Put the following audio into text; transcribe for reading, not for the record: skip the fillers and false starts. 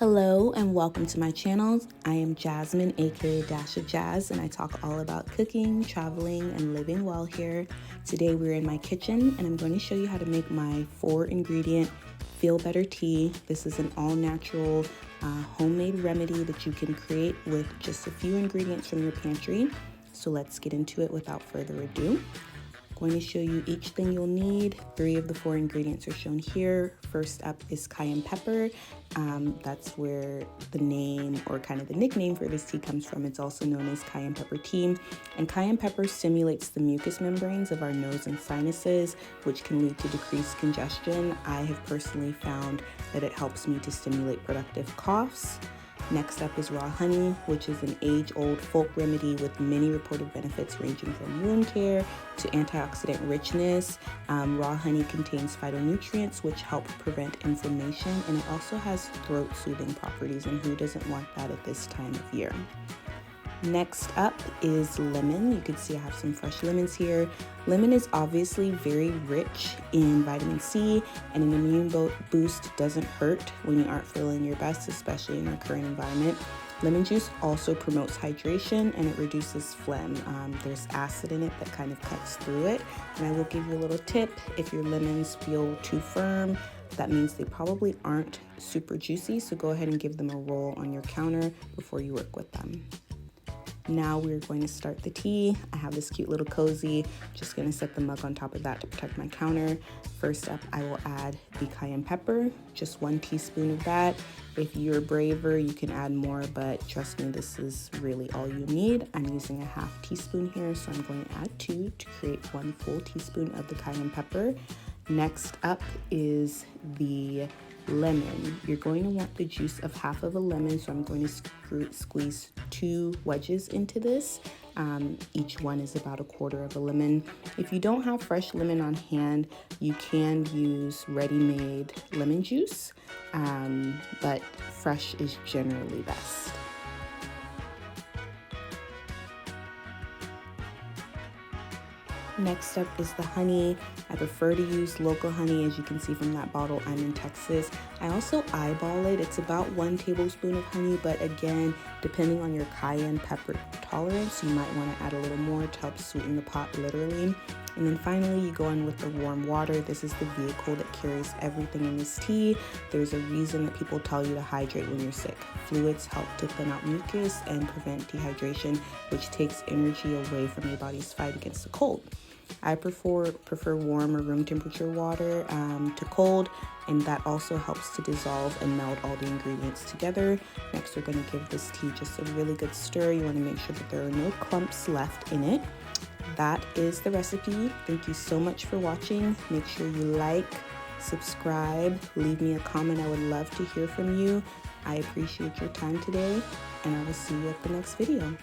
Hello and welcome to my channel. I am Jasmine, aka Dash of Jazz, and I talk all about cooking, traveling, and living well here. Today we're in my kitchen and I'm going to show you how to make my 4-ingredient Feel Better tea. This is an all-natural homemade remedy that you can create with just a few ingredients from your pantry. So let's get into it without further ado. Going to show you each thing you'll need. 3 of the 4 ingredients are shown here. First up is cayenne pepper. That's where the name or kind of the nickname for this tea comes from. It's also known as cayenne pepper tea. And cayenne pepper stimulates the mucous membranes of our nose and sinuses, which can lead to decreased congestion. I have personally found that it helps me to stimulate productive coughs. Next up is raw honey, which is an age-old folk remedy with many reported benefits ranging from wound care to antioxidant richness. Raw honey contains phytonutrients which help prevent inflammation, and it also has throat-soothing properties, and who doesn't want that at this time of year? Next up is lemon. You can see I have some fresh lemons here. Lemon is obviously very rich in vitamin C, and an immune boost doesn't hurt when you aren't feeling your best, especially in our current environment. Lemon juice also promotes hydration and it reduces phlegm. There's acid in it that kind of cuts through it. And I will give you a little tip. If your lemons feel too firm, that means they probably aren't super juicy. So go ahead and give them a roll on your counter before you work with them. Now we're going to start the tea. I have this cute little cozy. Just going to set the mug on top of that to protect my counter. First up, I will add the cayenne pepper, just 1 teaspoon of that. If you're braver, you can add more, but trust me, this is really all you need. I'm using a half teaspoon here, so I'm going to add 2 to create 1 full teaspoon of the cayenne pepper. Next up is the lemon. You're going to want the juice of half of a lemon, so I'm going to squeeze 2 wedges into this. Each one is about 1/4 of a lemon. If you don't have fresh lemon on hand, you can use ready-made lemon juice, but fresh is generally best. Next up is the honey. I prefer to use local honey. As you can see from that bottle, I'm in Texas. I also eyeball it. It's about 1 tablespoon of honey, but again, depending on your cayenne pepper tolerance, you might want to add a little more to help sweeten the pot literally. And then finally, you go in with the warm water. This is the vehicle that carries everything in this tea. There's a reason that people tell you to hydrate when you're sick. Fluids help to thin out mucus and prevent dehydration, which takes energy away from your body's fight against the cold. I prefer warm or room temperature water to cold, and that also helps to dissolve and meld all the ingredients together. Next, we're going to give this tea just a really good stir. You want to make sure that there are no clumps left in it. That is the recipe. Thank you so much for watching. Make sure you like, subscribe, leave me a comment. I would love to hear from you. I appreciate your time today, and I will see you at the next video.